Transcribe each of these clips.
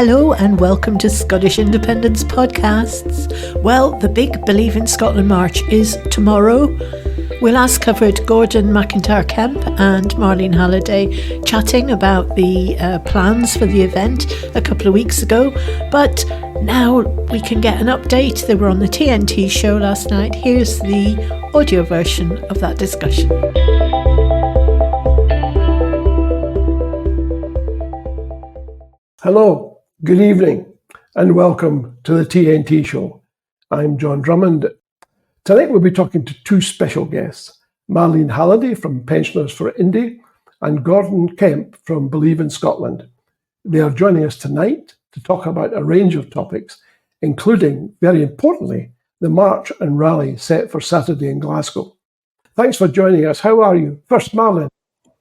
Hello and welcome to Scottish Independence Podcasts. Well, the big Believe in Scotland March is tomorrow. We last covered Gordon MacIntyre Kemp and Marlene Halliday chatting about the plans for the event a couple of weeks ago, but now we can get an update. They were on the TNT show last night. Here's the audio version of that discussion. Hello, good evening, and welcome to the TNT show. I'm John Drummond. Tonight we'll be talking to two special guests, Marlene Halliday from Pensioners for Indy and Gordon Kemp from Believe in Scotland. They are joining us tonight to talk about a range of topics, including, very importantly, the march and rally set for Saturday in Glasgow. Thanks for joining us. How are you? First, Marlene.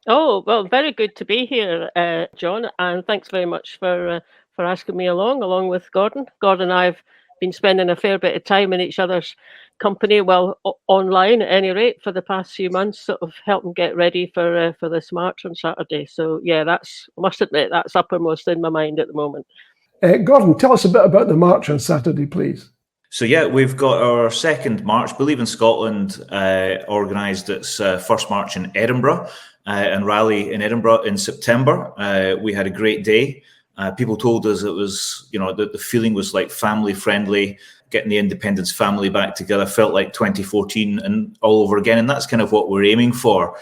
Oh, well, very good to be here, John, and thanks very much for asking me along with Gordon. Gordon and I have been spending a fair bit of time in each other's company, well, online at any rate, for the past few months, sort of helping get ready for this march on Saturday. So, yeah, I must admit, that's uppermost in my mind at the moment. Gordon, tell us a bit about the march on Saturday, please. So yeah, we've got our second march. Believe in Scotland organised its first march in Edinburgh and rally in Edinburgh in September. We had a great day. People told us it was, the feeling was like family friendly, getting the independence family back together, felt like 2014 and all over again. And that's kind of what we're aiming for.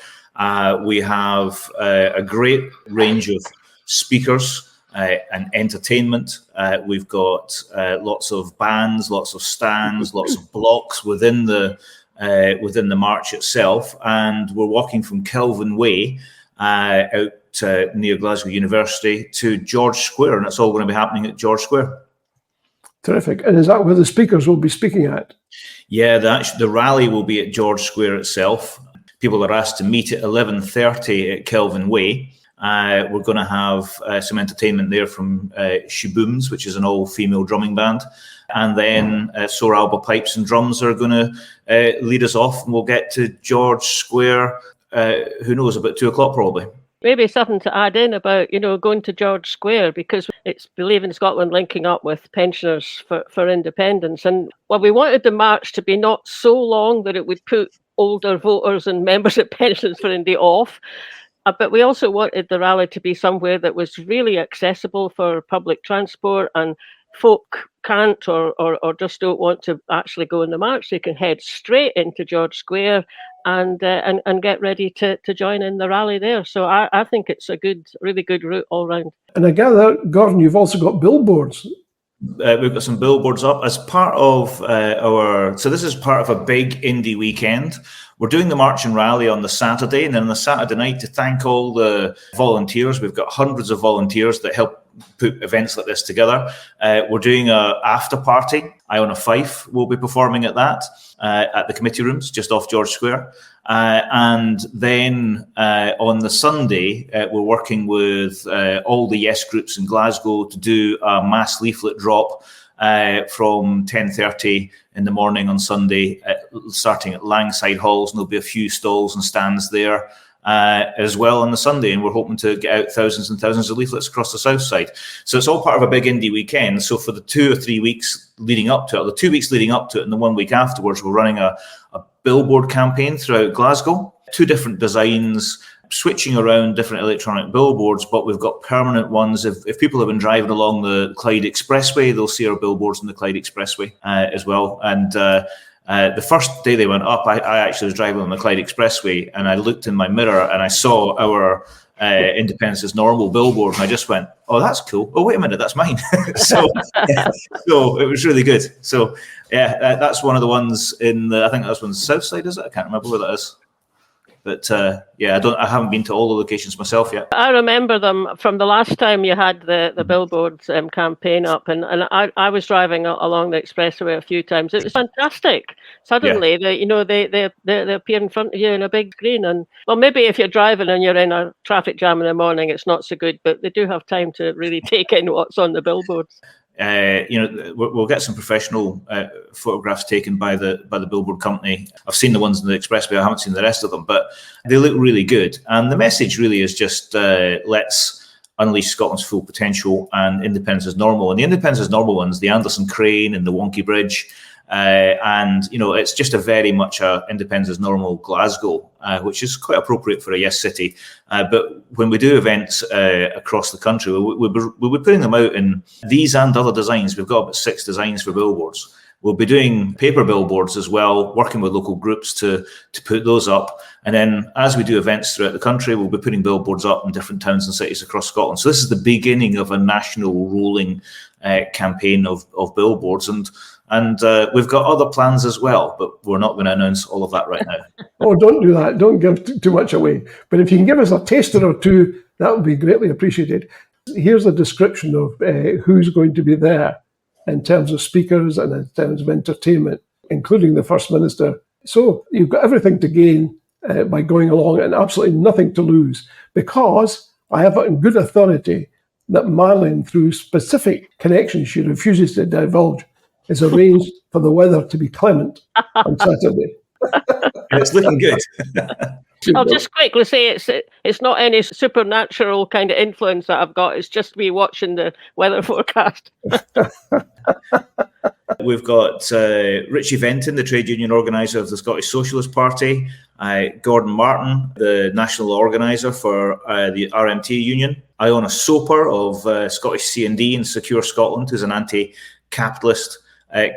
We have a great range of speakers and entertainment. We've got lots of bands, lots of stands, lots of blocks within the march itself, and we're walking from Kelvin Way out near Glasgow University to George Square, and it's all going to be happening at George Square. Terrific. And is that where the speakers will be speaking at? Yeah, the rally will be at George Square itself. People are asked to meet at 11:30 at Kelvin Way. We're going to have some entertainment there from Shibooms, which is an all-female drumming band. And then Sore Alba Pipes and Drums are going to lead us off, and we'll get to George Square, who knows, about 2:00 probably. Maybe something to add in about, going to George Square, because it's Believe in Scotland linking up with Pensioners for Independence. And well, we wanted the march to be not so long that it would put older voters and members of Pensioners for Indy off. But we also wanted the rally to be somewhere that was really accessible for public transport, and folk can't or just don't want to actually go in the march. They can head straight into George Square and get ready to join in the rally there. So I think it's a really good route all round. And I gather, Gordon, you've also got billboards. We've got some billboards up as part of so this is part of a big indie weekend. We're doing the march and rally on the Saturday, and then on the Saturday night, to thank all the volunteers, we've got hundreds of volunteers that help put events like this together. We're doing a after party. Iona Fife will be performing at that, at the committee rooms just off George Square. And then on the Sunday, we're working with all the Yes groups in Glasgow to do a mass leaflet drop from 10:30 in the morning on Sunday, starting at Langside Halls, and there'll be a few stalls and stands there as well on the Sunday, and we're hoping to get out thousands and thousands of leaflets across the south side. So it's all part of a big indie weekend. So for the 2 or 3 weeks leading up to it, or the 2 weeks leading up to it and the 1 week afterwards, we're running a billboard campaign throughout Glasgow, 2 different designs, switching around different electronic billboards, but we've got permanent ones. If people have been driving along the Clyde Expressway, they'll see our billboards on the Clyde Expressway as well. And the first day they went up, I actually was driving on the Clyde Expressway, and I looked in my mirror and I saw our Independence is Normal billboard, and I just went, oh, that's cool. Oh, wait a minute, that's mine. so it was really good. So yeah, that's one of the ones I think that's one's south side, is it? I can't remember where that is. But I haven't been to all the locations myself yet. I remember them from the last time you had the Billboards campaign up, and I was driving along the expressway a few times. It was fantastic. Suddenly, they appear in front of you in a big screen, and well, maybe if you're driving and you're in a traffic jam in the morning, it's not so good. But they do have time to really take in what's on the billboards. We'll get some professional photographs taken by the billboard company. I've seen the ones in the expressway. I haven't seen the rest of them, but they look really good. And the message really is just let's Unleash Scotland's Full Potential and Independence is Normal. And the Independence is Normal ones, the Anderson Crane and the Wonky Bridge. And, it's just a very much a Independence is Normal Glasgow, which is quite appropriate for a yes city. But when we do events across the country, we'll be putting them out in these and other designs. We've got about 6 designs for billboards. We'll be doing paper billboards as well, working with local groups to put those up. And then as we do events throughout the country, we'll be putting billboards up in different towns and cities across Scotland. So this is the beginning of a national rolling campaign of billboards. And we've got other plans as well, but we're not going to announce all of that right now. Oh, don't do that. Don't give too much away. But if you can give us a taster or two, that would be greatly appreciated. Here's a description of who's going to be there in terms of speakers and in terms of entertainment, including the First Minister. So you've got everything to gain by going along and absolutely nothing to lose, because I have it in good authority that Marlene, through specific connections she refuses to divulge, is arranged for the weather to be clement on Saturday. It's looking good. I'll just quickly say it's not any supernatural kind of influence that I've got. It's just me watching the weather forecast. We've got Richie Venton, the trade union organiser of the Scottish Socialist Party, Gordon Martin, the national organiser for the RMT union, Iona Soper of Scottish C&D and Secure Scotland, who's an anti-capitalist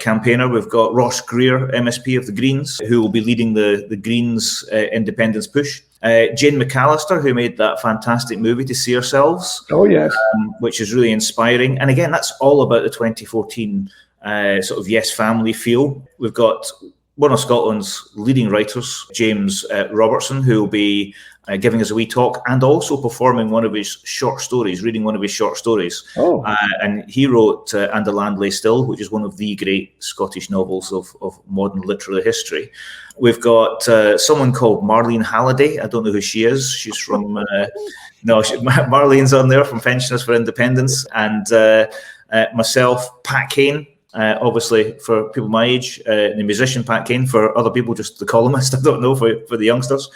campaigner. We've got Ross Greer, MSP of the Greens, who will be leading the Greens independence push. Jane McAllister, who made that fantastic movie To See Ourselves. Oh, yes. Which is really inspiring. And again, that's all about the 2014 sort of Yes Family feel. We've got one of Scotland's leading writers, James Robertson, who will be giving us a wee talk and also performing one of his short stories, reading one of his short stories. Oh. And he wrote And the Land Lay Still, which is one of the great Scottish novels of modern literary history. We've got someone called Marlene Halliday. I don't know who she is. She's from... Marlene's on there from Pensioners for Independence. And myself, Pat Kane, obviously for people my age, the musician Pat Kane, for other people just the columnist, I don't know, for the youngsters,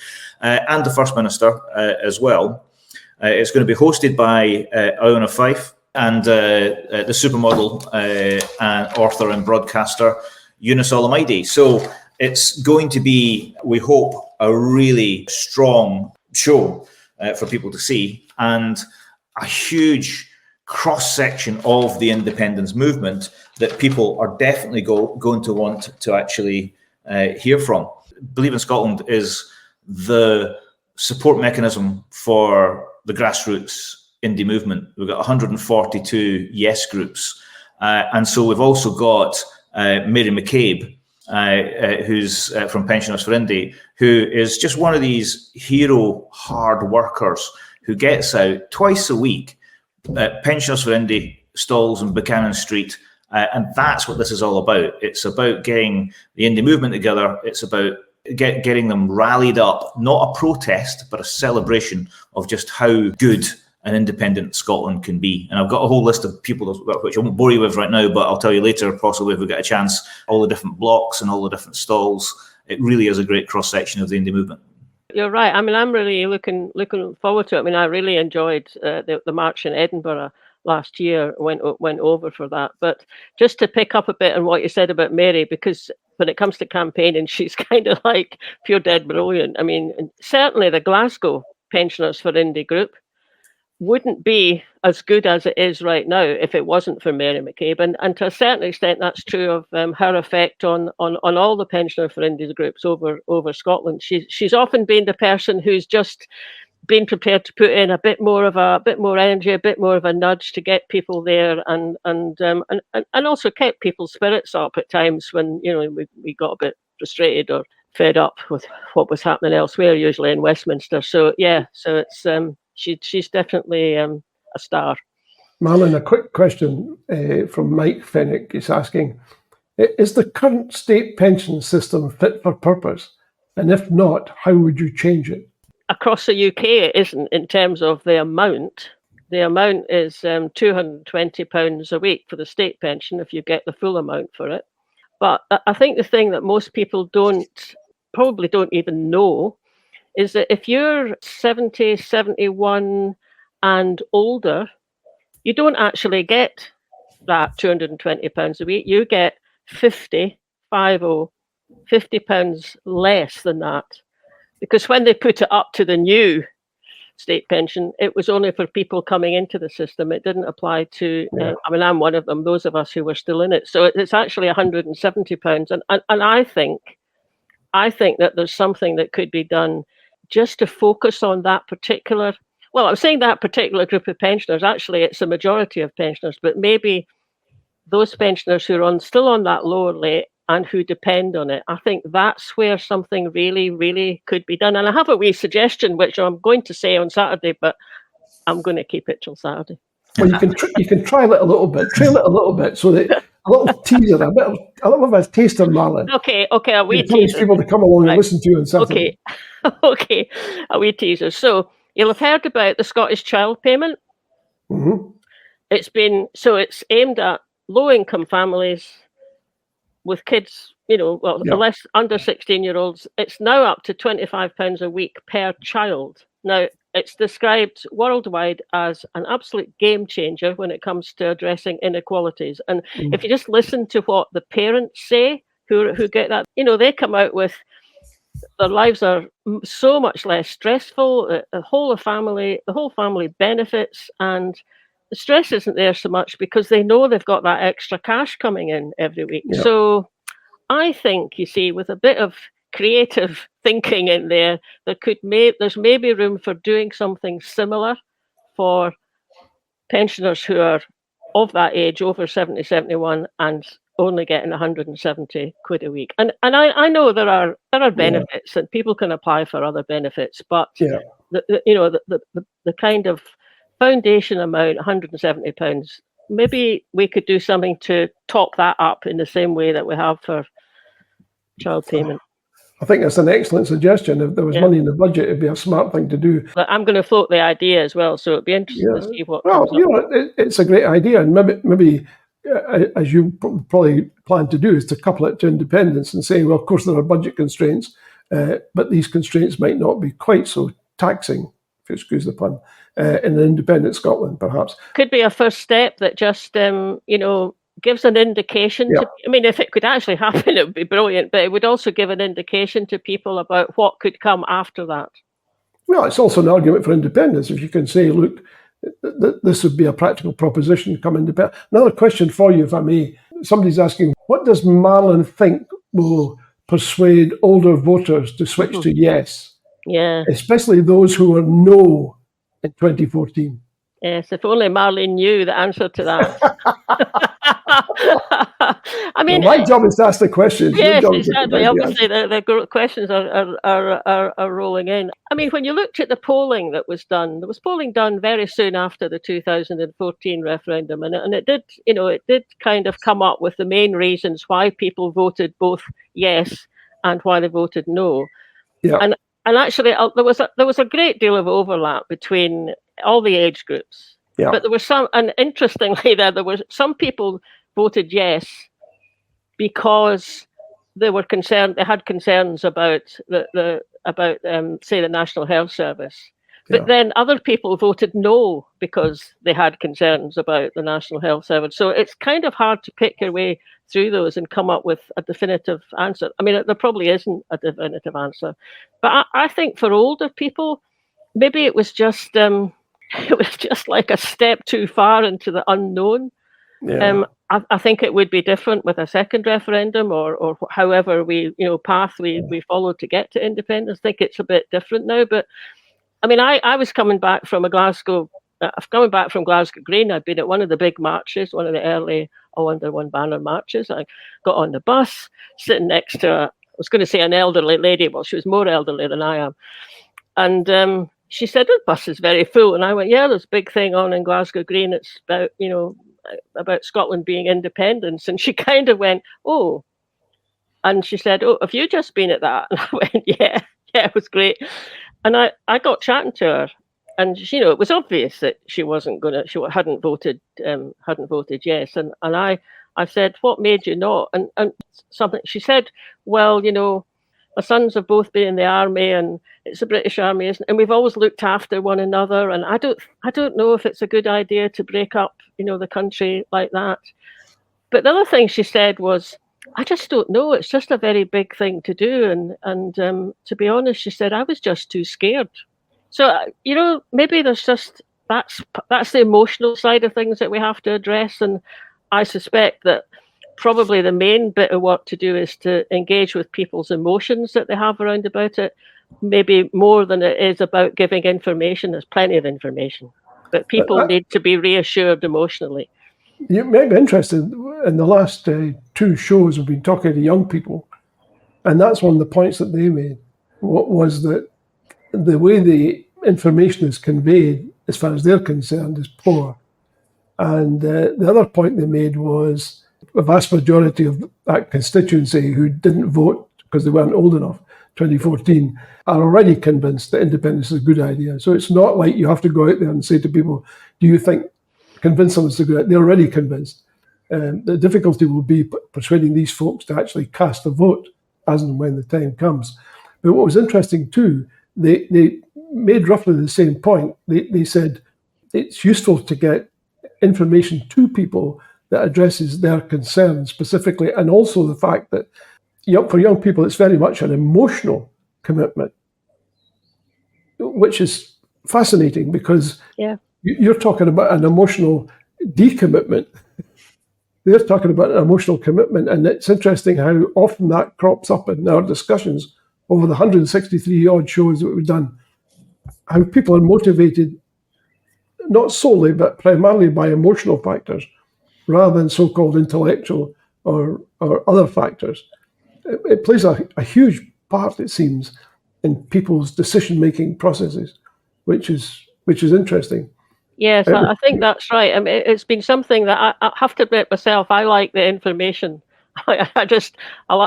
and the First Minister as well. It's going to be hosted by Iona Fife and the supermodel and author and broadcaster Eunice Olamaide. So it's going to be, we hope, a really strong show for people to see, and a huge cross-section of the independence movement that people are definitely going to want to actually hear from. Believe in Scotland is the support mechanism for the grassroots indie movement. We've got 142 yes groups. And so we've also got Mary McCabe, who's from Pensioners for Indie, who is just one of these hero hard workers who gets out twice a week, Pensioners for Indie stalls in Buchanan Street. And that's what this is all about. It's about getting the indie movement together. It's about getting them rallied up, not a protest, but a celebration of just how good an independent Scotland can be. And I've got a whole list of people, which I won't bore you with right now, but I'll tell you later, possibly if we get a chance, all the different blocks and all the different stalls. It really is a great cross-section of the indie movement. You're right. I mean, I'm really looking forward to it. I mean, I really enjoyed the march in Edinburgh last year, went over for that. But just to pick up a bit on what you said about Mary, because when it comes to campaigning, she's kind of like pure dead brilliant. I mean, certainly the Glasgow Pensioners for Indie group wouldn't be as good as it is right now if it wasn't for Mary McCabe. And to a certain extent, that's true of her effect on all the Pensioner for Indie groups over Scotland. She's often been the person who's just been prepared to put in a bit more energy, a bit more of a nudge to get people there, and also kept people's spirits up at times when we got a bit frustrated or fed up with what was happening elsewhere, usually in Westminster. So it's she's definitely a star. Marlene, a quick question from Mike Fennick. He's asking, is the current state pension system fit for purpose? And if not, how would you change it? Across the UK, it isn't in terms of the amount. The amount is £220 a week for the state pension if you get the full amount for it. But I think the thing that most people probably don't even know is that if you're 70, 71 and older, you don't actually get that £220 a week. You get £50 less than that. Because when they put it up to the new state pension, it was only for people coming into the system. It didn't apply to, I'm one of them, those of us who were still in it. So it's actually £170. And I think that there's something that could be done just to focus on that particular, well, I'm saying that particular group of pensioners, actually it's a majority of pensioners, but maybe those pensioners who are still on that lower rate and who depend on it. I think that's where something really, really could be done. And I have a wee suggestion, which I'm going to say on Saturday, but I'm going to keep it till Saturday. Well, you can trial it a little bit, so that a little teaser, a little of a taster, Marlene. Okay, a wee teaser. People to come along and listen to you on Saturday. Okay, a wee teaser. So you'll have heard about the Scottish Child Payment. Mm-hmm. It's aimed at low-income families with kids, less under 16-year-olds. It's now up to £25 a week per child. Now, it's described worldwide as an absolute game changer when it comes to addressing inequalities. And if you just listen to what the parents say who get that, they come out with their lives are so much less stressful. The whole family benefits, and the stress isn't there so much because they know they've got that extra cash coming in every week. Yeah. So I think, you see, with a bit of creative thinking in there, there's maybe room for doing something similar for pensioners who are of that age, over 70, 71, and only getting 170 quid a week. And I know there are benefits, and people can apply for other benefits, but the kind of foundation amount, £170, maybe we could do something to top that up in the same way that we have for child payment. I think that's an excellent suggestion. If there was money in the budget, it'd be a smart thing to do. But I'm going to float the idea as well, so it'd be interesting to see what comes up. It's a great idea, and maybe as you probably plan to do, is to couple it to independence and say, well, of course there are budget constraints, but these constraints might not be quite so taxing, if you excuse the pun, in an independent Scotland, perhaps. Could be a first step that just, gives an indication. If it could actually happen, it would be brilliant, but it would also give an indication to people about what could come after that. Well, it's also an argument for independence. If you can say, look, this would be a practical proposition, come independent. Another question for you, if I may. Somebody's asking, what does Marlene think will persuade older voters to switch to yes? Yeah. Especially those who were no in 2014. Yes, if only Marlene knew the answer to that. My job is to ask the questions. Yes, exactly. Obviously, the questions are rolling in. When you looked at the polling that was done, there was polling done very soon after the 2014 referendum, and it did kind of come up with the main reasons why people voted both yes and why they voted no. Yeah. And actually, there was a great deal of overlap between all the age groups. Yeah. But there were some, and interestingly, there were some people voted yes because they were concerned. They had concerns about the National Health Service. But then other people voted no because they had concerns about the National Health Service. So it's kind of hard to pick your way through those and come up with a definitive answer. There probably isn't a definitive answer. But I think for older people, maybe it was just like a step too far into the unknown. Yeah. I think it would be different with a second referendum or however path we follow to get to independence. I think it's a bit different now. But I was coming back from Glasgow Green. I'd been at one of the big marches, one of the early All Under One Banner marches. I got on the bus, sitting next to I was going to say an elderly lady. Well, she was more elderly than I am. And she said, the bus is very full. And I went, yeah, there's a big thing on in Glasgow Green. It's about Scotland being independence. And she kind of went, oh. And she said, oh, have you just been at that? And I went, yeah, it was great. And I got chatting to her, and it was obvious that she hadn't voted yes. And I said, what made you not? And something she said, well, my sons have both been in the army, and it's the British Army, isn't it? And we've always looked after one another. And I don't know if it's a good idea to break up, the country like that. But the other thing she said was, I just don't know. It's just a very big thing to do. And to be honest, she said, I was just too scared. So, maybe there's just, that's the emotional side of things that we have to address. And I suspect that probably the main bit of work to do is to engage with people's emotions that they have around about it, maybe more than it is about giving information. There's plenty of information, but people need to be reassured emotionally. You may be interested, in the last 2 shows we've been talking to young people, and that's one of the points that they made, was that the way the information is conveyed, as far as they're concerned, is poor. And the other point they made was a vast majority of that constituency who didn't vote because they weren't old enough, 2014, are already convinced that independence is a good idea. So it's not like you have to go out there and say to people, do you think, convince them it's a good idea? They're already convinced. The difficulty will be persuading these folks to actually cast a vote as and when the time comes. But what was interesting too, they made roughly the same point. They said it's useful to get information to people that addresses their concerns specifically, and also the fact that for young people it's very much an emotional commitment, which is fascinating because you're talking about an emotional decommitment. They're talking about an emotional commitment, and it's interesting how often that crops up in our discussions over the 163 odd shows that we've done, how people are motivated not solely but primarily by emotional factors rather than so-called intellectual or other factors. It plays a huge part, it seems, in people's decision-making processes, which is interesting. Yes, I think that's right. I mean, it's been something that I have to admit myself, I like the information. I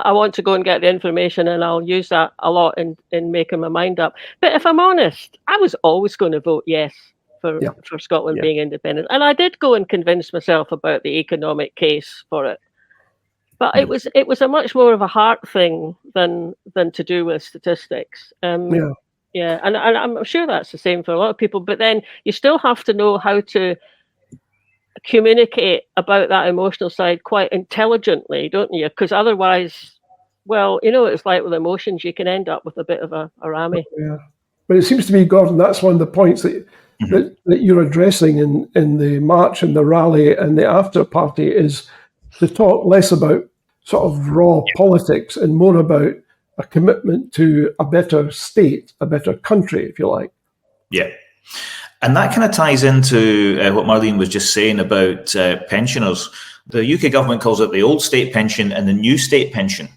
want to go and get the information, and I'll use that a lot in making my mind up. But if I'm honest, I was always going to vote yes for Scotland being independent. And I did go and convince myself about the economic case for it. But it was a much more of a heart thing than to do with statistics. Yeah, and I'm sure that's the same for a lot of people. But then you still have to know how to communicate about that emotional side quite intelligently, don't you? Because otherwise, well, it's like with emotions, you can end up with a bit of a rammy. Yeah, but it seems to me, Gordon, that's one of the points that you're addressing in the march and the rally and the after party, is to talk less about sort of raw politics and more about a commitment to a better state, a better country, if you like. Yeah. And that kind of ties into what Marlene was just saying about pensioners. The UK government calls it the old state pension and the new state pension.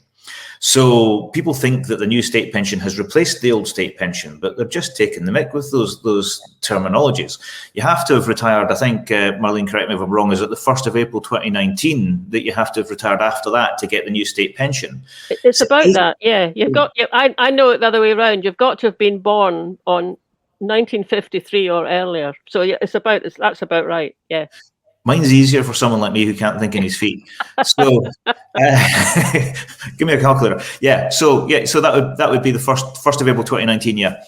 So people think that the new state pension has replaced the old state pension, but they're just taking the mick with those terminologies. You have to have retired, I think, Marlene, correct me if I'm wrong, is it the 1st of April 2019 that you have to have retired after that to get the new state pension? It's about that, yeah. I know it the other way around. You've got to have been born on 1953 or earlier. So that's about right, yeah. Mine's easier for someone like me who can't think on his feet. So, give me a calculator. Yeah. So that would be the first of April 2019. Yeah,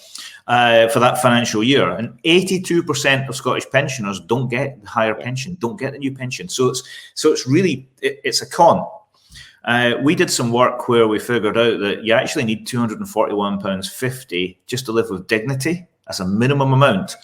for that financial year, and 82% of Scottish pensioners don't get the higher pension, don't get the new pension. So it's really it's a con. We did some work where we figured out that you actually need £241.50 just to live with dignity. That's a minimum amount.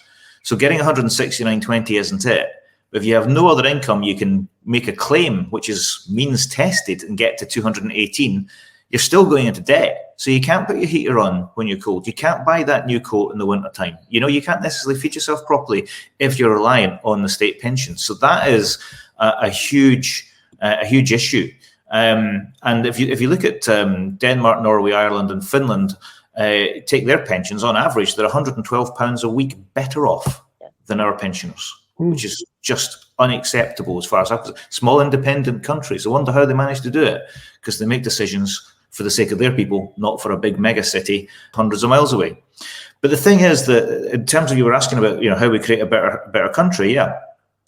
So getting 169.20 isn't it. If you have no other income, you can make a claim, which is means tested, and get to 218. You're still going into debt. So you can't put your heater on when you're cold. You can't buy that new coat in the winter time. You can't necessarily feed yourself properly if you're reliant on the state pension. So that is a huge issue. And if you look at Denmark, Norway, Ireland, and Finland, take their pensions on average, they're £112 a week better off than our pensioners, which is just unacceptable as far as I'm concerned. Small independent countries. I wonder how they manage to do it, because they make decisions for the sake of their people, not for a big mega city hundreds of miles away. But the thing is that in terms of, you were asking about how we create a better country, yeah.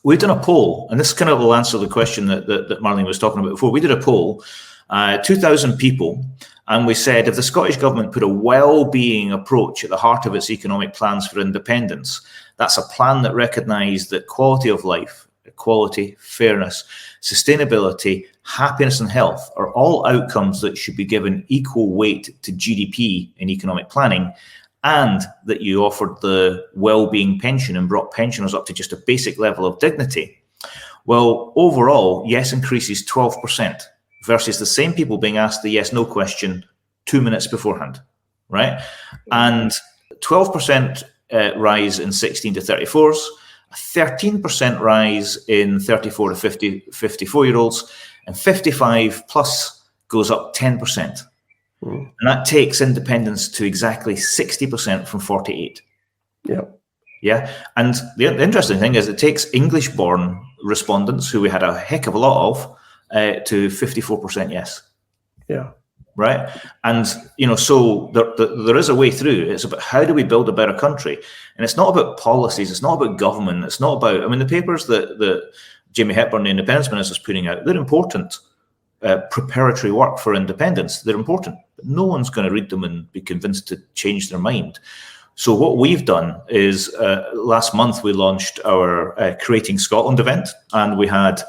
We've done a poll, and this kind of will answer the question that Marlene was talking about before. We did a poll 2,000 people. And we said, if the Scottish Government put a well-being approach at the heart of its economic plans for independence, that's a plan that recognised that quality of life, equality, fairness, sustainability, happiness and health are all outcomes that should be given equal weight to GDP in economic planning, and that you offered the well-being pension and brought pensioners up to just a basic level of dignity. Well, overall, yes increases 12%. Versus the same people being asked the yes/no question 2 minutes beforehand, right? And 12% rise in 16 to 34s, a 13% rise in 34 to 54-year-olds, and 55 plus goes up 10%. And that takes independence to exactly 60% from 48. Yeah. And the interesting thing is it takes English-born respondents, who we had a heck of a lot of, to 54% yes. Yeah. Right. And, so there is a way through. It's about how do we build a better country? And it's not about policies. It's not about government. It's not about, the papers that Jamie Hepburn, the Independence Minister, is putting out, they're important preparatory work for independence. They're important, but no one's going to read them and be convinced to change their mind. So what we've done is last month we launched our Creating Scotland event, and we had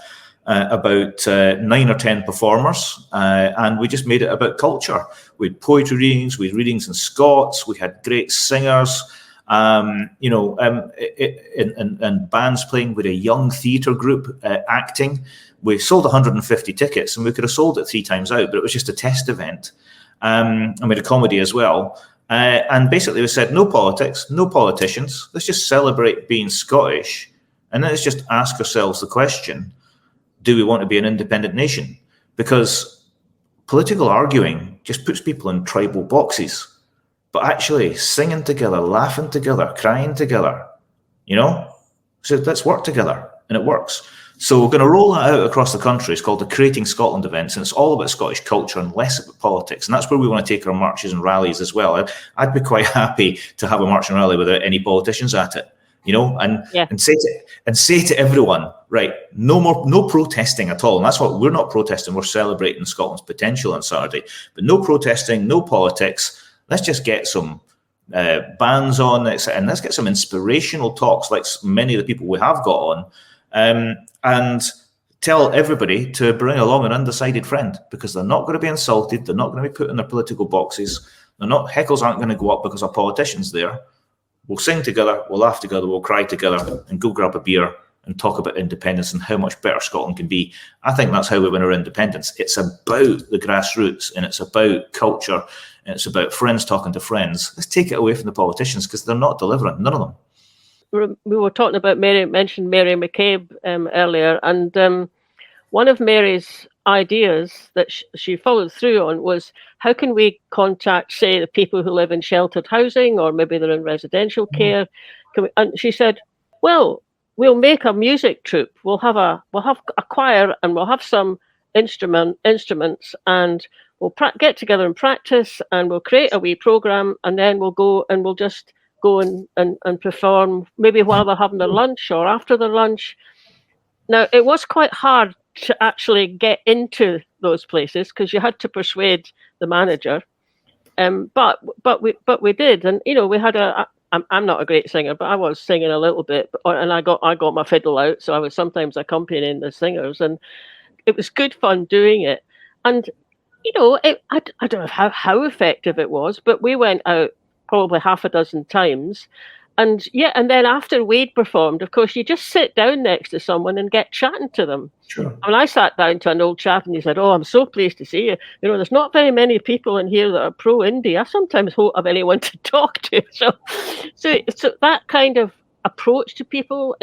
about 9 or 10 performers, and we just made it about culture. We had poetry readings, we had readings in Scots, we had great singers, and bands playing. With a young theatre group acting. We sold 150 tickets, and we could have sold it 3 times out, but it was just a test event. And we had a comedy as well. And basically we said, no politics, no politicians. Let's just celebrate being Scottish, and let's just ask ourselves the question, do we want to be an independent nation? Because political arguing just puts people in tribal boxes. But actually singing together, laughing together, crying together, so let's work together, and it works. So we're going to roll that out across the country. It's called the Creating Scotland events, and it's all about Scottish culture and less about politics. And that's where we want to take our marches and rallies as well. I'd be quite happy to have a march and rally without any politicians at it. And say to everyone, right, no protesting at all. And that's what we're not protesting. We're celebrating Scotland's potential on Saturday. But no protesting, no politics. Let's just get some bands on, and let's get some inspirational talks like many of the people we have got on, and tell everybody to bring along an undecided friend, because they're not going to be insulted. They're not going to be put in their political boxes. Heckles aren't going to go up because our politician's there. We'll sing together, we'll laugh together, we'll cry together, and go grab a beer and talk about independence and how much better Scotland can be. I think that's how we win our independence. It's about the grassroots, and it's about culture, and it's about friends talking to friends. Let's take it away from the politicians, because they're not delivering, none of them. We were talking about mentioned Mary McCabe earlier, and one of Mary's ideas that she followed through on was, how can we contact, say, the people who live in sheltered housing, or maybe they're in residential care? And she said, well, we'll make a music troupe. We'll have a choir, and we'll have some instruments, and we'll get together and practice, and we'll create a wee program, and then we'll go and we'll just go and perform, maybe while they're having their lunch or after their lunch. Now, it was quite hard to actually get into those places, because you had to persuade the manager. But we did, and we had I'm not a great singer, but I was singing a little bit, and I got my fiddle out, so I was sometimes accompanying the singers, and it was good fun doing it. And I don't know how effective it was, but we went out probably half a dozen times. And then after Wade performed, of course, you just sit down next to someone and get chatting to them. Sure. And I sat down to an old chap, and he said, "Oh, I'm so pleased to see you. There's not very many people in here that are pro-indie. I sometimes hope I've anyone to talk to." So that kind of approach to people,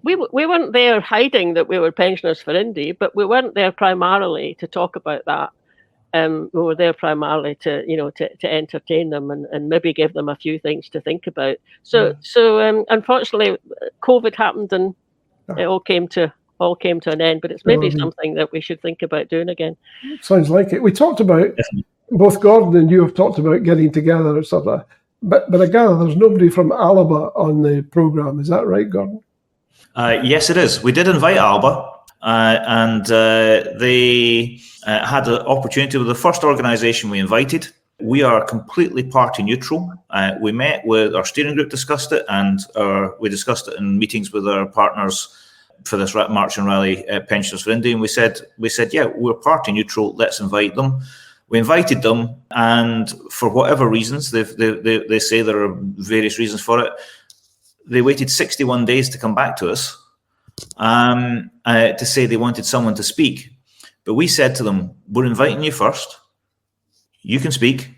we weren't there hiding that we were pensioners for indie, but we weren't there primarily to talk about that. We were there primarily to entertain them and maybe give them a few things to think about. So unfortunately, COVID happened, and it all came to an end. But it's maybe something that we should think about doing again. Sounds like it. We talked about, both Gordon and you have talked about getting together and stuff like that. But I gather there's nobody from Alba on the programme. Is that right, Gordon? Yes, it is. We did invite Alba. and they had the opportunity with the first organisation we invited. We are completely party neutral. We met with our steering group, discussed it, and we discussed it in meetings with our partners for this March and Rally Pensioners for India. And we said, yeah, we're party neutral. Let's invite them. We invited them, and for whatever reasons, they say there are various reasons for it. They waited 61 days to come back to us to say they wanted someone to speak. But we said to them, we're inviting you first. You can speak.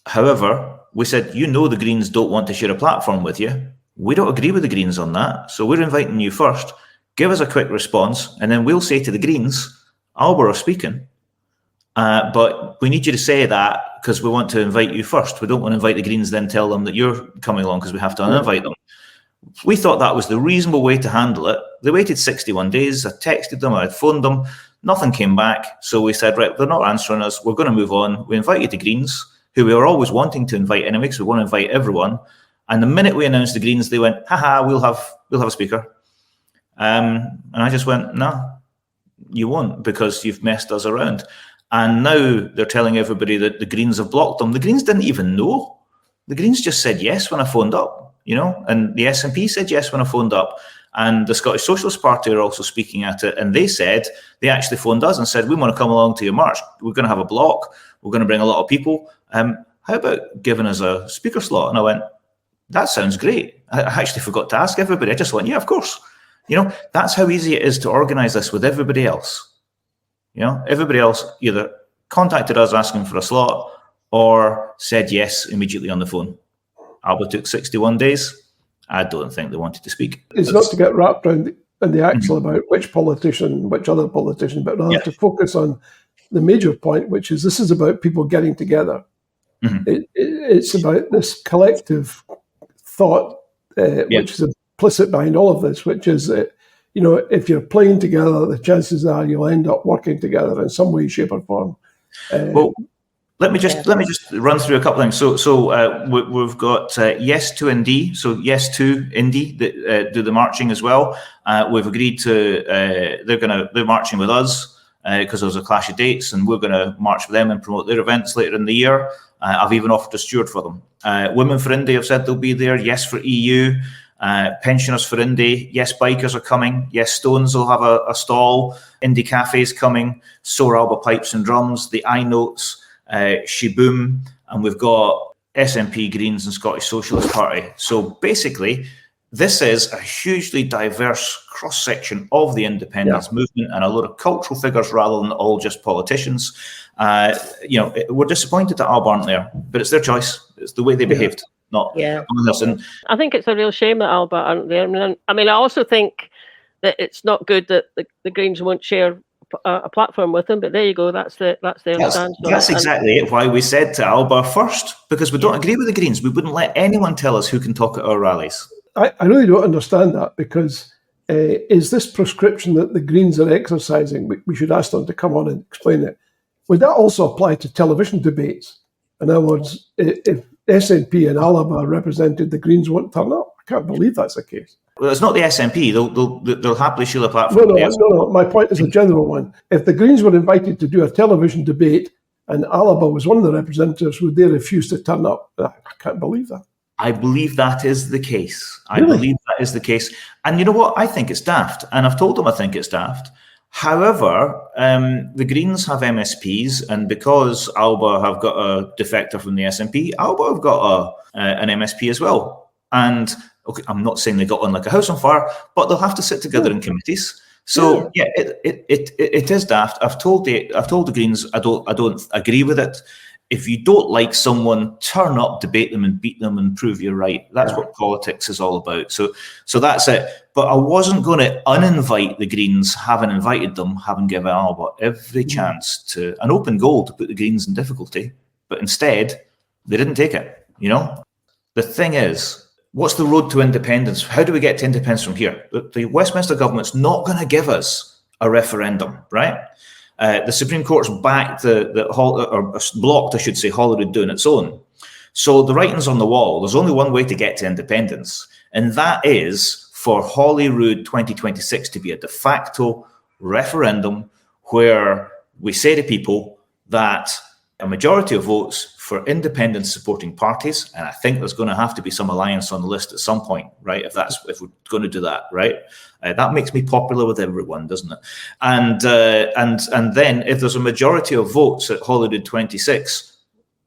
However, we said, the Greens don't want to share a platform with you. We don't agree with the Greens on that. So we're inviting you first. Give us a quick response, and then we'll say to the Greens, Alba are speaking. But we need you to say that because we want to invite you first. We don't want to invite the Greens, then tell them that you're coming along because we have to uninvite them. We thought that was the reasonable way to handle it. They waited 61 days. I texted them, I phoned them. Nothing came back. So we said, right, they're not answering us. We're going to move on. We invited the Greens, who we were always wanting to invite anyway, because we want to invite everyone. And the minute we announced the Greens, they went, we'll have a speaker. And I just went, no, you won't, because you've messed us around. And now they're telling everybody that the Greens have blocked them. The Greens didn't even know. The Greens just said yes when I phoned up, and the SNP said yes when I phoned up. And the Scottish Socialist Party are also speaking at it. And they actually phoned us and said, we want to come along to your march. We're going to have a block. We're going to bring a lot of people. How about giving us a speaker slot? And I went, that sounds great. I actually forgot to ask everybody. I just went, yeah, of course. That's how easy it is to organise this with everybody else. Everybody else either contacted us asking for a slot or said yes immediately on the phone. Alba took 61 days. I don't think they wanted to speak. It's not to get wrapped around in the axle about which politician, which other politician, but rather to focus on the major point, which is this is about people getting together. Mm-hmm. It's about this collective thought, which is implicit behind all of this, which is that, if you're playing together, the chances are you'll end up working together in some way, shape, or form. Well, let me just run through a couple of things. So we've got Yes to Indy, so Yes to Indy that do the marching as well. We've agreed to they're marching with us because there was a clash of dates, and we're going to march with them and promote their events later in the year. I've even offered a steward for them. Women for Indy have said they'll be there. Yes for EU. Pensioners for Indy, yes, bikers are coming, yes, Stones will have a stall, Indy Cafe's coming, so are Alba Pipes and Drums, the iNotes, Shiboom, and we've got SNP, Greens and Scottish Socialist Party. So basically, this is a hugely diverse cross-section of the independence movement and a lot of cultural figures rather than all just politicians. We're disappointed that Alba aren't there, but it's their choice. It's the way they behaved. Not listen. I think it's a real shame that Alba aren't there. I also think that it's not good that the Greens won't share a platform with them. But there you go. That's their stance. That's exactly it. Why we said to Alba first, because we don't agree with the Greens. We wouldn't let anyone tell us who can talk at our rallies. I really don't understand that, because is this prescription that the Greens are exercising? We should ask them to come on and explain it. Would that also apply to television debates? In other words, if SNP and Alba represented, the Greens won't turn up. I can't believe that's the case. Well, it's not the SNP. They'll happily share the platform. No. My point is a general one. If the Greens were invited to do a television debate and Alba was one of the representatives, would they refuse to turn up? I can't believe that. I believe that is the case. Really? I believe that is the case. And you know what? I think it's daft. And I've told them I think it's daft. However, the Greens have MSPs, and because Alba have got a defector from the SNP, Alba have got an MSP as well. And okay, I'm not saying they got on like a house on fire, but they'll have to sit together in committees. So it is daft. I've told the Greens I don't agree with it. If you don't like someone, turn up, debate them and beat them and prove you're right. That's what politics is all about. So that's it. But I wasn't going to uninvite the Greens, having invited them, having given Alba every chance to an open goal to put the Greens in difficulty. But instead, they didn't take it, The thing is, what's the road to independence? How do we get to independence from here? The Westminster government's not going to give us a referendum, right? The Supreme Court's backed blocked, I should say, Holyrood doing its own. So the writing's on the wall. There's only one way to get to independence, and that is for Holyrood 2026 to be a de facto referendum where we say to people that a majority of votes for independence supporting parties, and I think there's going to have to be some alliance on the list at some point, right? If we're going to do that, right? That makes me popular with everyone, doesn't it? And then if there's a majority of votes at Holyrood 26,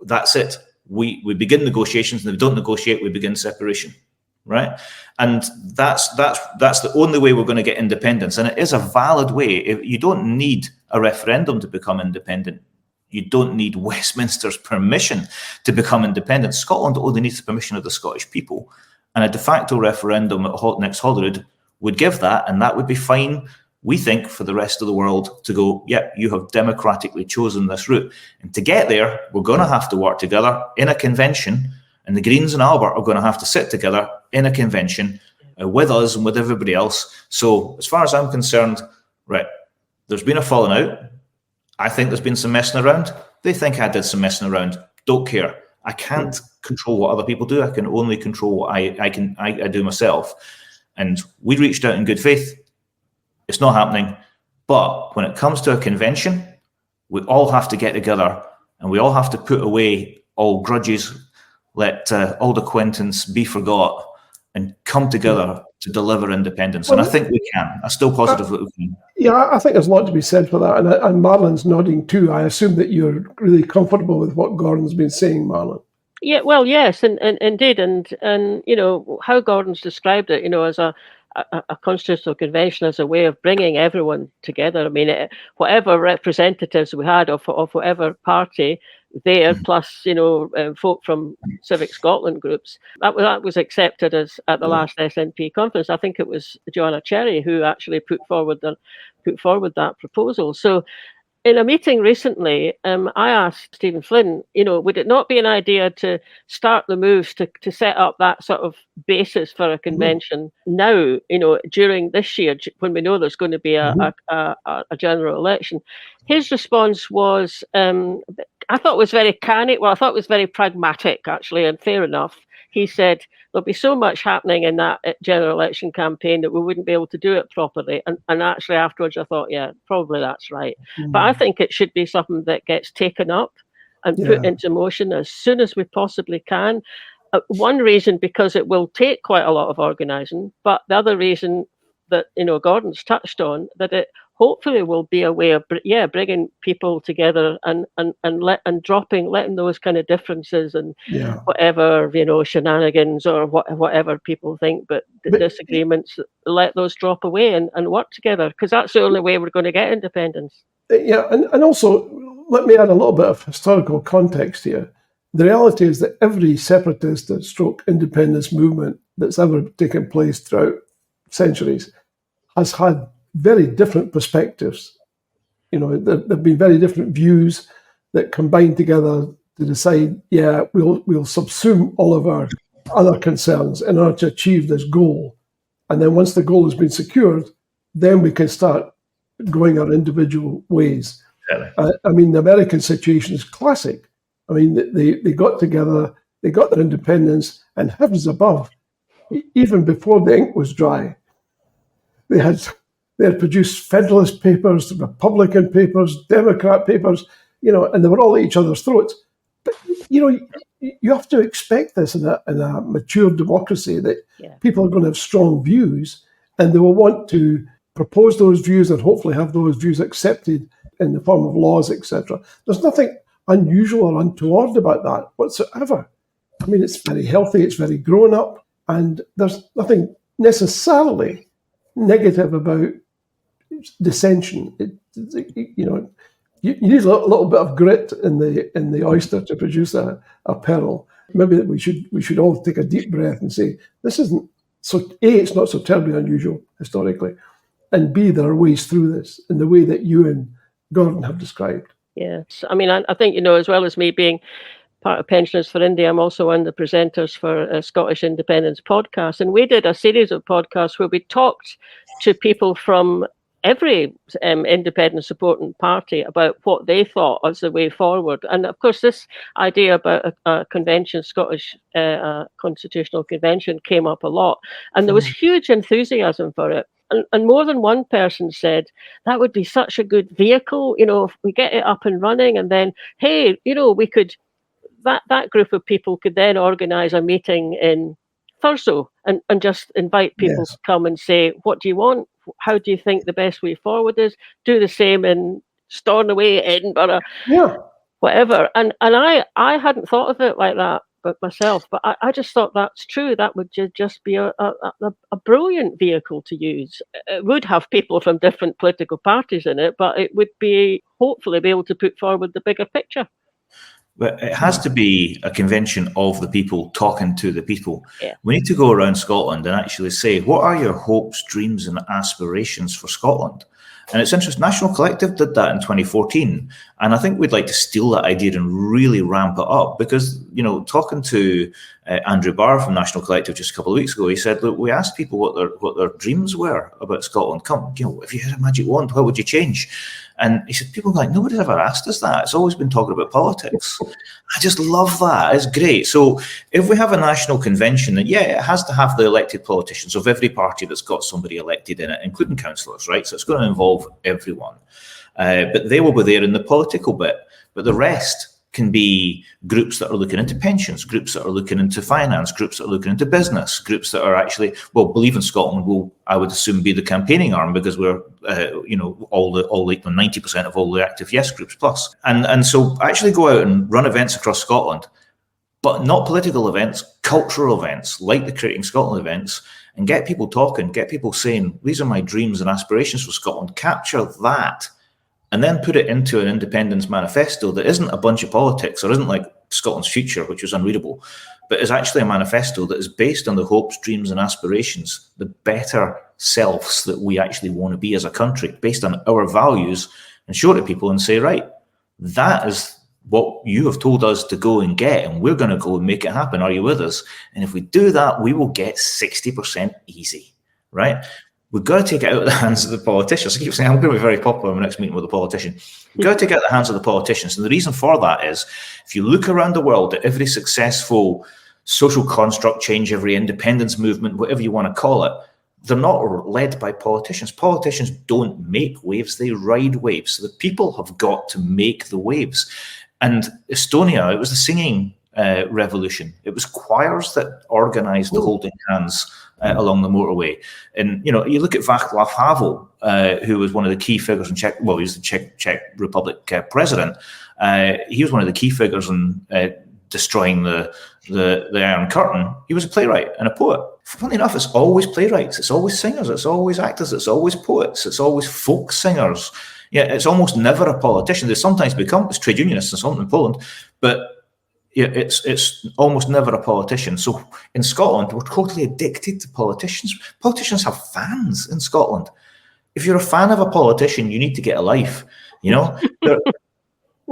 that's it. We begin negotiations, and if we don't negotiate, we begin separation, right? And that's the only way we're going to get independence, and it is a valid way. You don't need a referendum to become independent. You don't need Westminster's permission to become independent. Scotland only needs the permission of the Scottish people. And a de facto referendum at next Holyrood would give that, and that would be fine, we think, for the rest of the world to go, yeah, you have democratically chosen this route. And to get there, we're going to have to work together in a convention, and the Greens and Alba are going to have to sit together in a convention with us and with everybody else. So as far as I'm concerned, right, there's been a falling out. I think there's been some messing around. They think I did some messing around. Don't care. I can't control what other people do. I can only control what I do myself. And we reached out in good faith. It's not happening. But when it comes to a convention, we all have to get together and we all have to put away all grudges, let old acquaintance be forgot, and come together to deliver independence. And I think we can. I'm still positive that we can. Yeah, I think there's a lot to be said for that. And Marlene's nodding too. I assume that you're really comfortable with what Gordon's been saying, Marlene. Yeah, well, yes, and indeed. And you know, how Gordon's described it, you know, as a constitutional convention as a way of bringing everyone together. I mean, whatever representatives we had of whatever party there, plus, you know, folk from Civic Scotland groups, that was accepted as at the last SNP conference. I think it was Joanna Cherry who actually put forward that proposal. So in a meeting recently, I asked Stephen Flynn, you know, would it not be an idea to start the moves to set up that sort of basis for a convention now, you know, during this year, when we know there's going to be a general election? His response was, I thought was very canny. Well, I thought it was very pragmatic, actually, and fair enough. He said there'll be so much happening in that general election campaign that we wouldn't be able to do it properly. And actually afterwards I thought, yeah, probably that's right. But I think it should be something that gets taken up and put into motion as soon as we possibly can. One reason, because it will take quite a lot of organising, but the other reason that, you know, Gordon's touched on, that it hopefully will be a way of bringing people together and letting those kind of differences and whatever, you know, shenanigans or whatever people think, but the disagreements, let those drop away and work together, because that's the only way we're going to get independence. Yeah, and also let me add a little bit of historical context here. The reality is that every separatist and stroke independence movement that's ever taken place throughout centuries has had very different perspectives. You know, there have been very different views that combine together to decide, yeah, we'll subsume all of our other concerns in order to achieve this goal. And then once the goal has been secured, then we can start going our individual ways. I mean, the American situation is classic. I mean, they got together, they got their independence, and heavens above, even before the ink was dry, they had produced Federalist papers, Republican papers, Democrat papers, you know, and they were all at each other's throats. But, you know, you have to expect this in a mature democracy, that people are going to have strong views and they will want to propose those views and hopefully have those views accepted in the form of laws, etc. There's nothing unusual or untoward about that whatsoever. I mean, it's very healthy, it's very grown up, and there's nothing necessarily negative about dissension. You know, you need a little bit of grit in the oyster to produce a pearl. Maybe we should all take a deep breath and say, this isn't so. A, it's not so terribly unusual historically, and B, there are ways through this in the way that you and Gordon have described. Yes, I mean, I think, you know, as well as me being part of Pensioners for India, I'm also one of the presenters for a Scottish Independence podcast, and we did a series of podcasts where we talked to people from every independent supporting party about what they thought was the way forward. And of course, this idea about a convention, Scottish constitutional convention, came up a lot, and there was huge enthusiasm for it. And more than one person said that would be such a good vehicle, if we get it up and running, and then, hey, we could, that group of people could then organise a meeting in Thurso and just invite people to come and say, what do you want? How do you think the best way forward is? Do the same in Stornoway, Edinburgh, whatever. And I hadn't thought of it like that but myself, but I just thought that's true. That would just be a brilliant vehicle to use. It would have people from different political parties in it, but it would be hopefully be able to put forward the bigger picture. But it has to be a convention of the people talking to the people. Yeah. We need to go around Scotland and actually say, what are your hopes, dreams and aspirations for Scotland? And it's interesting, National Collective did that in 2014. And I think we'd like to steal that idea and really ramp it up because, talking to Andrew Barr from National Collective just a couple of weeks ago, he said, look, we asked people what their dreams were about Scotland. Come, if you had a magic wand, what would you change? And he said, people are like, nobody's ever asked us that. It's always been talking about politics. I just love that. It's great. So if we have a national convention, then it has to have the elected politicians of every party that's got somebody elected in it, including councillors, right? So it's going to involve everyone. But they will be there in the political bit. But the rest can be groups that are looking into pensions, groups that are looking into finance, groups that are looking into business, groups that are actually, Believe in Scotland will, I would assume, be the campaigning arm because we're, all the 90% of all the active Yes groups plus. And so actually go out and run events across Scotland, but not political events, cultural events like the Creating Scotland events, and get people talking, get people saying, these are my dreams and aspirations for Scotland, capture that, and then put it into an independence manifesto that isn't a bunch of politics or isn't like Scotland's Future, which was unreadable, but is actually a manifesto that is based on the hopes, dreams and aspirations, the better selves that we actually want to be as a country, based on our values, and show it to people and say, right, that is what you have told us to go and get, and we're going to go and make it happen. Are you with us? And if we do that, we will get 60% easy, right? We've got to take it out of the hands of the politicians. I keep saying I'm going to be very popular in my next meeting with a politician. We've got to take it out of the hands of the politicians. And the reason for that is, if you look around the world at every successful social construct change, every independence movement, whatever you want to call it, they're not led by politicians. Politicians don't make waves, they ride waves. So the people have got to make the waves. And Estonia, it was the singing revolution. It was choirs that organised the holding hands along the motorway. And, you look at Václav Havel, who was one of the key figures in he was the Czech Republic president. He was one of the key figures in destroying the Iron Curtain. He was a playwright and a poet. Funny enough, it's always playwrights, it's always singers, it's always actors, it's always poets, it's always folk singers. Yeah, it's almost never a politician. They sometimes become trade unionists and something in Poland, but it's almost never a politician. So in Scotland, we're totally addicted to politicians. Politicians have fans in Scotland. If you're a fan of a politician, you need to get a life.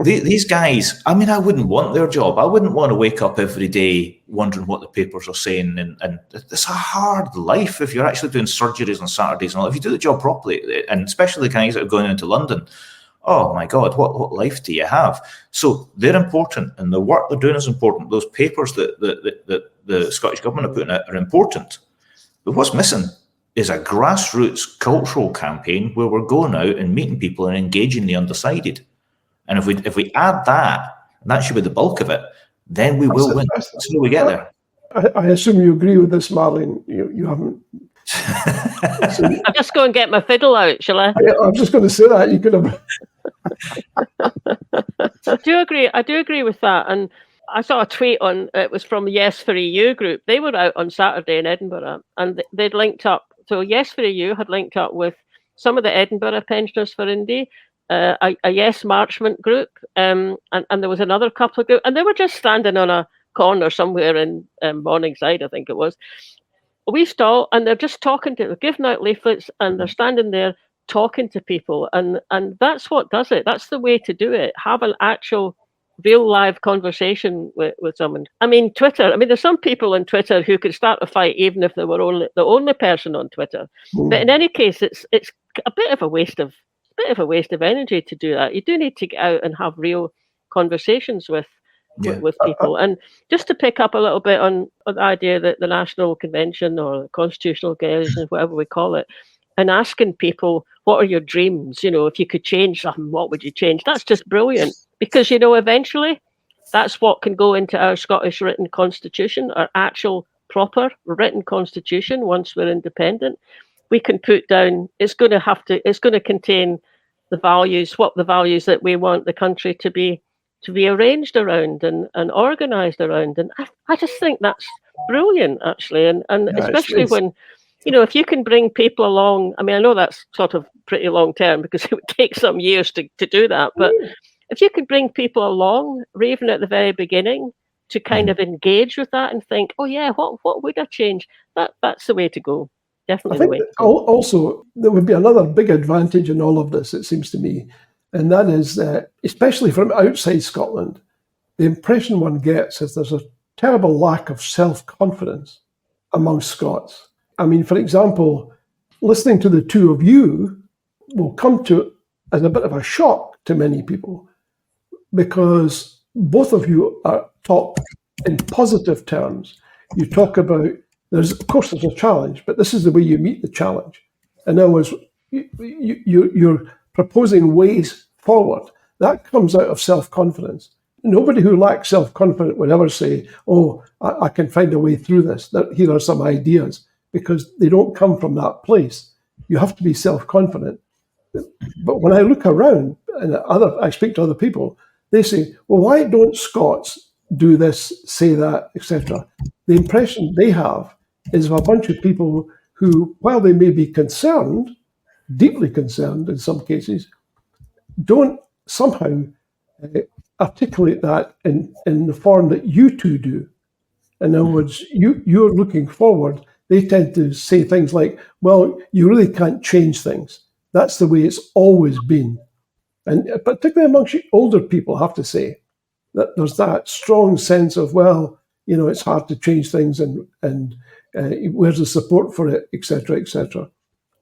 These guys, I mean, I wouldn't want their job. I wouldn't want to wake up every day wondering what the papers are saying. And it's a hard life if you're actually doing surgeries on Saturdays and all. If you do the job properly, and especially the guys that are going into London, oh my God, what life do you have? So they're important, and the work they're doing is important. Those papers that the Scottish Government are putting out are important. But what's missing is a grassroots cultural campaign where we're going out and meeting people and engaging the undecided. And if we add that, and that should be the bulk of it, then we will win. So we get there. I assume you agree with this, Marlene. You haven't. I'll just go and get my fiddle out, shall I? I'm just going to say that. You could have. I do agree with that. And I saw a tweet it was from the Yes for EU group. They were out on Saturday in Edinburgh, and they'd linked up. So Yes for EU had linked up with some of the Edinburgh pensioners for Indy, a Yes Marchment group, and there was another couple of groups, and they were just standing on a corner somewhere in Morningside, I think it was. We stall, and they're just they're giving out leaflets, and they're standing there talking to people, and that's what does it. That's the way to do it. Have an actual, real live conversation with someone. I mean, Twitter. I mean, there's some people on Twitter who could start a fight even if they were the only person on Twitter. But in any case, it's a bit of a waste of energy to do that. You do need to get out and have real conversations with people. And just to pick up a little bit on the idea that the National Convention or the Constitutional Convention, whatever we call it, and asking people, what are your dreams? If you could change something, what would you change? That's just brilliant, because, eventually that's what can go into our Scottish written constitution, our actual proper written constitution. Once we're independent, we can put down, it's going to contain the values that we want the country to be arranged around and organised around. And I just think that's brilliant, actually. And Yeah, especially when, if you can bring people along, I mean, I know that's sort of pretty long term because it would take some years to do that. But if you could bring people along, even at the very beginning, to kind of engage with that and think, oh yeah, what would I change? That's the way to go. Definitely I think the way. also there would be another big advantage in all of this, it seems to me, and that is that, especially from outside Scotland, the impression one gets is there's a terrible lack of self-confidence among Scots. I mean, for example, listening to the two of you will come to as a bit of a shock to many people, because both of you talk in positive terms. You talk about, there's a challenge, but this is the way you meet the challenge. In other words, you're proposing ways forward. That comes out of self-confidence. Nobody who lacks self-confidence would ever say, oh, I can find a way through this. Here are some ideas, because they don't come from that place. You have to be self-confident. But when I look around and I speak to other people, they say, well, why don't Scots do this, say that, etc.? The impression they have is of a bunch of people who, while they may be concerned, deeply concerned in some cases, don't somehow articulate that in the form that you two do. In other words, you're looking forward. They tend to say things like, well, you really can't change things. That's the way it's always been. And particularly amongst older people, I have to say, that there's that strong sense of, well, it's hard to change things and where's the support for it, etc., etc.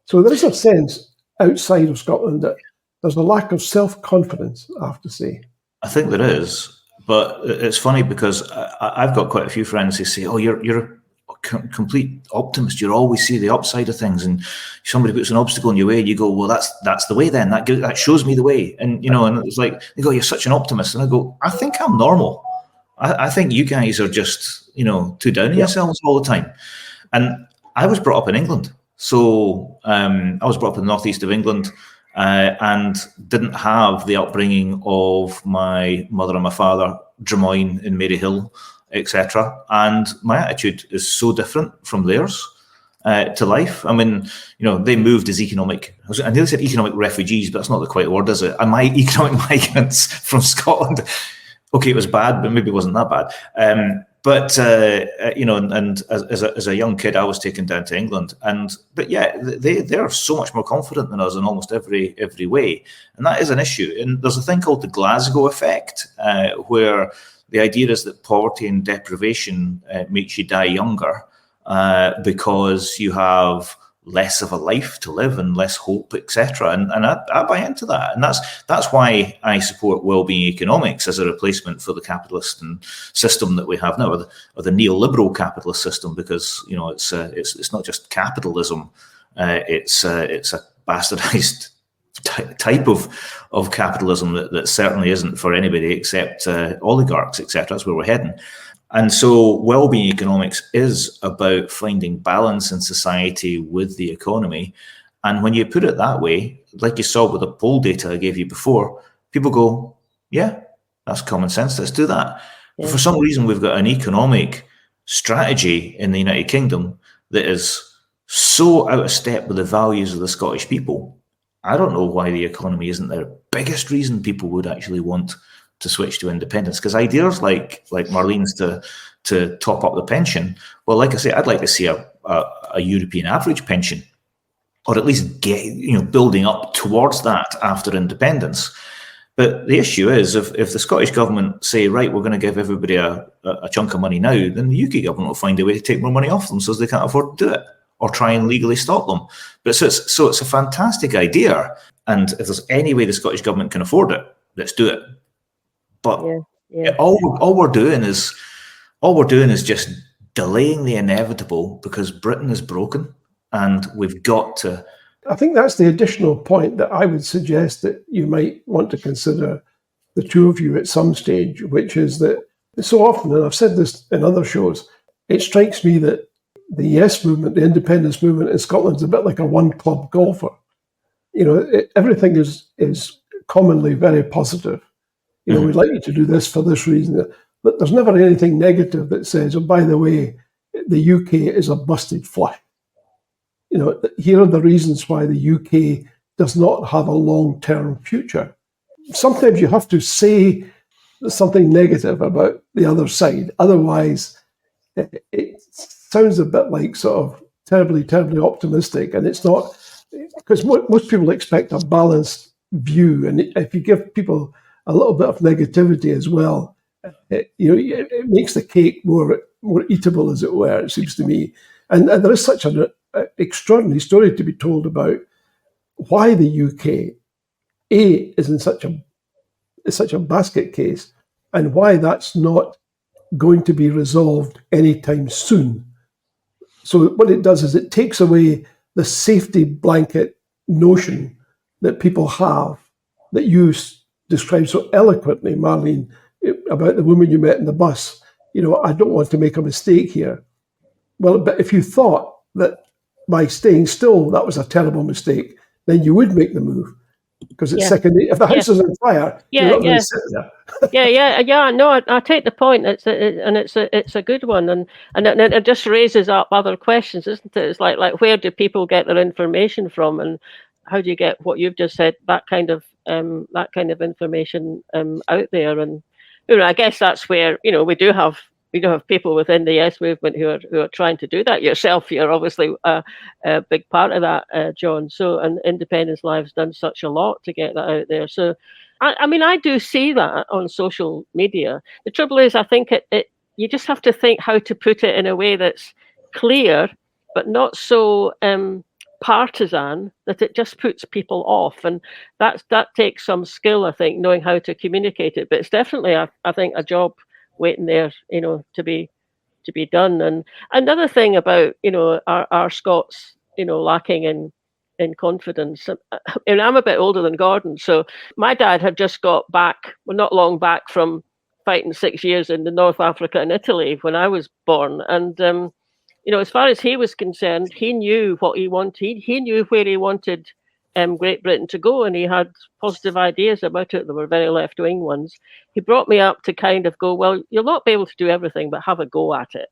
So there is a sense outside of Scotland that there's a lack of self-confidence, I have to say. I think there is, but it's funny because I've got quite a few friends who say, oh, you're a complete optimist. You always see the upside of things, and somebody puts an obstacle in your way and you go, well, that's the way then. That shows me the way. And, and it's like, they go, you're such an optimist. And I go, I think I'm normal. I think you guys are just, too down on yourselves all the time. And I was brought up in England. So I was brought up in the northeast of England and didn't have the upbringing of my mother and my father, Drummoyne in Maryhill, etc. And my attitude is so different from theirs to life. I mean, they moved as economic, I nearly said economic refugees, but that's not the quite word, is it? Am I economic migrants from Scotland? Okay, it was bad, but maybe it wasn't that bad. But as a young kid, I was taken down to England, but they're so much more confident than us in almost every way, and that is an issue. And there's a thing called the Glasgow Effect, where the idea is that poverty and deprivation makes you die younger because you have less of a life to live and less hope, etc. And I buy into that, and that's why I support well-being economics as a replacement for the capitalist system that we have now, or the neoliberal capitalist system, because it's not just capitalism, it's a bastardized type of capitalism that certainly isn't for anybody except oligarchs, etc. That's where we're heading. And so well-being economics is about finding balance in society with the economy. And when you put it that way, like you saw with the poll data I gave you before, people go, yeah, that's common sense, let's do that. Yeah. But for some reason, we've got an economic strategy in the United Kingdom that is so out of step with the values of the Scottish people. I don't know why the economy isn't the biggest reason people would actually want to switch to independence, because ideas like Marlene's to top up the pension, well, like I say, I'd like to see a European average pension, or at least get building up towards that after independence. But the issue is, if the Scottish government say, right, we're going to give everybody a chunk of money now, then the UK government will find a way to take more money off them so they can't afford to do it, or try and legally stop them. But so it's a fantastic idea, and if there's any way the Scottish government can afford it, let's do it. But all we're doing is just delaying the inevitable, because Britain is broken, and we've got to I think that's the additional point that I would suggest that you might want to consider, the two of you, at some stage, which is that so often, and I've said this in other shows, it strikes me that the Yes movement, the independence movement in Scotland, is a bit like a one-club golfer. Everything is commonly very positive. We'd like you to do this for this reason. But there's never anything negative that says, oh, by the way, the UK is a busted fly. Here are the reasons why the UK does not have a long-term future. Sometimes you have to say something negative about the other side. Otherwise, it sounds a bit like sort of terribly, terribly optimistic. And it's not, because most people expect a balanced view. And if you give people a little bit of negativity as well, it makes the cake more eatable, as it were, it seems to me. And there is such an extraordinary story to be told about why the UK, is in such a basket case, and why that's not going to be resolved anytime soon. So what it does is it takes away the safety blanket notion that people have, that you described so eloquently, Marlene, about the woman you met in the bus. I don't want to make a mistake here. Well, but if you thought that by staying still, that was a terrible mistake, then you would make the move. Because it's second. If the house is on fire, you're not going to sit there. No, I take the point. It's a good one, and it just raises up other questions, isn't it? It's like where do people get their information from, and how do you get what you've just said, that kind of information out there? And I guess that's where we do have people within the Yes movement who are trying to do that. Yourself, you're obviously a big part of that, John. So, and Independence Live's done such a lot to get that out there. So, I do see that on social media. The trouble is, I think you just have to think how to put it in a way that's clear, but not so partisan that it just puts people off. And that takes some skill, I think, knowing how to communicate it. But it's definitely, I think, a job waiting there, to be done. And another thing about, our Scots, lacking in confidence. And I'm a bit older than Gordon, so my dad had just got back, not long back from fighting 6 years in the North Africa and Italy when I was born. And as far as he was concerned, he knew what he wanted. He knew where he wanted Great Britain to go, and he had positive ideas about it. There were very left-wing ones. He brought me up to kind of go, well, you'll not be able to do everything, but have a go at it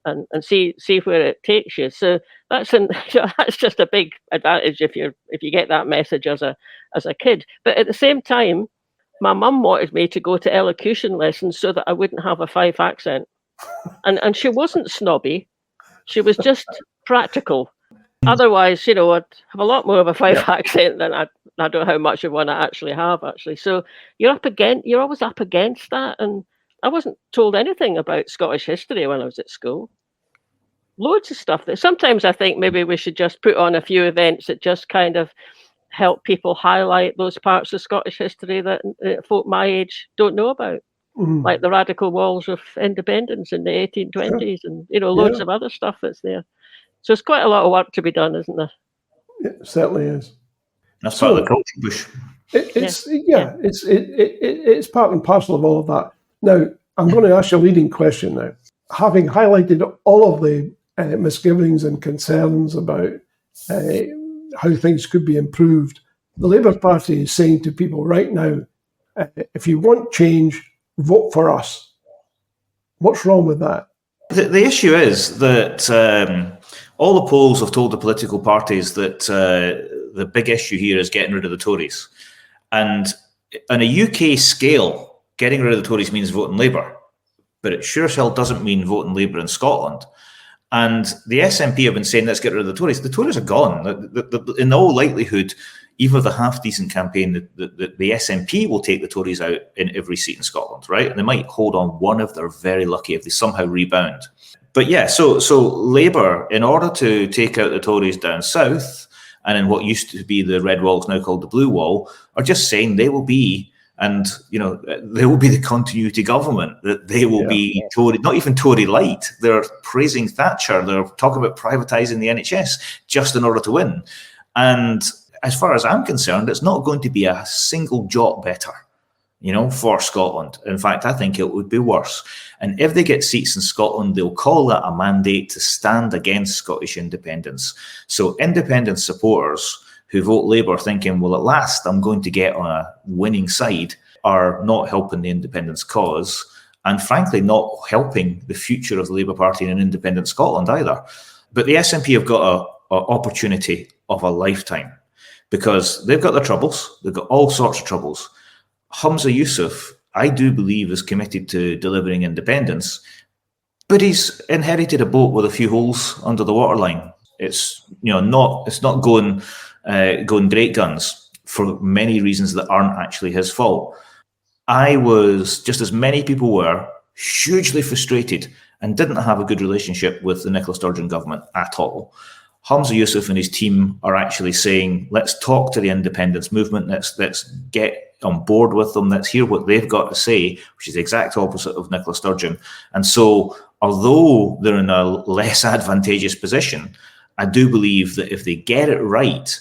and see where it takes you. So that's just a big advantage if you get that message as a kid. But at the same time, my mum wanted me to go to elocution lessons so that I wouldn't have a Fife accent, and she wasn't snobby. She was just practical. Otherwise, I'd have a lot more of a Fife accent than I don't know how much of one I actually have, actually. So you're always up against that. And I wasn't told anything about Scottish history when I was at school. Loads of stuff that sometimes I think maybe we should just put on a few events that just kind of help people highlight those parts of Scottish history that folk my age don't know about. Like the radical walls of independence in the 1820s and, loads of other stuff that's there. So it's quite a lot of work to be done, isn't there? It certainly is. That's part of the culture push. It's part and parcel of all of that. Now, I'm going to ask you a leading question now. Having highlighted all of the misgivings and concerns about how things could be improved, the Labour Party is saying to people right now, if you want change, vote for us. What's wrong with that? The issue is that all the polls have told the political parties that the big issue here is getting rid of the Tories. And on a UK scale, getting rid of the Tories means voting Labour. But it sure as hell doesn't mean voting Labour in Scotland. And the SNP have been saying, let's get rid of the Tories. The Tories are gone. In all likelihood, even with a half-decent campaign, the SNP will take the Tories out in every seat in Scotland, right? And they might hold on one if they're very lucky, if they somehow rebound. But yeah, so Labour, in order to take out the Tories down south, and in what used to be the red wall is now called the blue wall, are just saying they will be, and they will be the continuity government, that they will be Tory, not even Tory light. They're praising Thatcher. They're talking about privatising the NHS just in order to win. And as far as I'm concerned, it's not going to be a single jot better, for Scotland. In fact, I think it would be worse. And if they get seats in Scotland, they'll call that a mandate to stand against Scottish independence. So independent supporters who vote Labour thinking, well, at last I'm going to get on a winning side, are not helping the independence cause, and frankly not helping the future of the Labour Party in an independent Scotland either. But the SNP have got an opportunity of a lifetime, because they've got their troubles. They've got all sorts of troubles. Humza Yousaf, I do believe, is committed to delivering independence, but he's inherited a boat with a few holes under the waterline. It's not going great guns for many reasons that aren't actually his fault. I was, just as many people were, hugely frustrated and didn't have a good relationship with the Nicola Sturgeon government at all. Humza Yousaf and his team are actually saying, let's talk to the independence movement, let's get on board with them, let's hear what they've got to say, which is the exact opposite of Nicola Sturgeon. And so, although they're in a less advantageous position, I do believe that if they get it right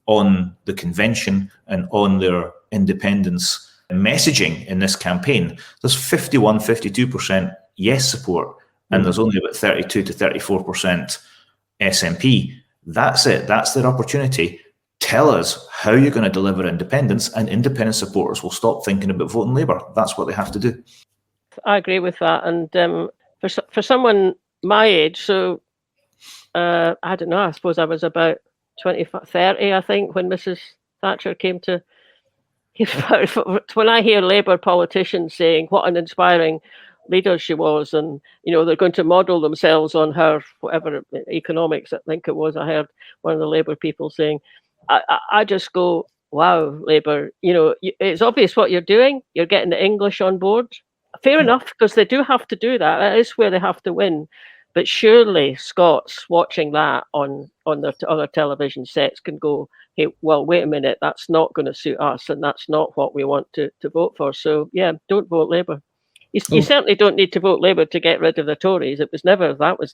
on the convention and on their independence messaging in this campaign, there's 52% yes support, and there's only about 32 to 34% SNP. That's it. That's their opportunity. Tell us how you're going to deliver independence, and independent supporters will stop thinking about voting Labour. That's what they have to do. I agree with that. And for someone my age, so I don't know, I suppose I was about 30, I think, when Mrs. Thatcher came to... When I hear Labour politicians saying what an inspiring leader she was, and they're going to model themselves on her, whatever economics, I think it was, I heard one of the Labour people saying, I just go, wow, Labour, it's obvious what you're doing. You're getting the English on board. Fair enough, because they do have to do that. That is where they have to win. But surely Scots watching that on their other television sets can go, hey, well, wait a minute, that's not going to suit us, and that's not what we want to vote for. So, yeah, don't vote Labour. You certainly don't need to vote Labour to get rid of the Tories. That was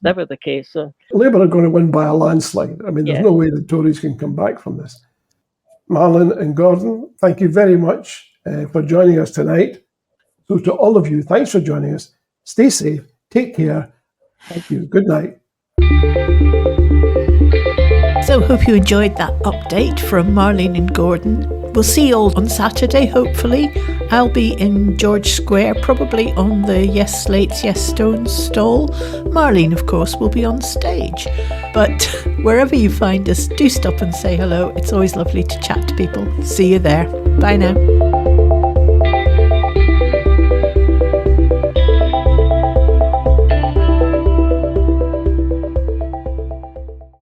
never the case. So. Labour are going to win by a landslide. I mean, there's no way the Tories can come back from this. Marlene and Gordon, thank you very much for joining us tonight. So to all of you, thanks for joining us. Stay safe, take care. Thank you. Good night. So hope you enjoyed that update from Marlene and Gordon. We'll see you all on Saturday, hopefully. I'll be in George Square, probably on the Yes Slates, Yes Stones stall. Marlene, of course, will be on stage. But wherever you find us, do stop and say hello. It's always lovely to chat to people. See you there. Bye now.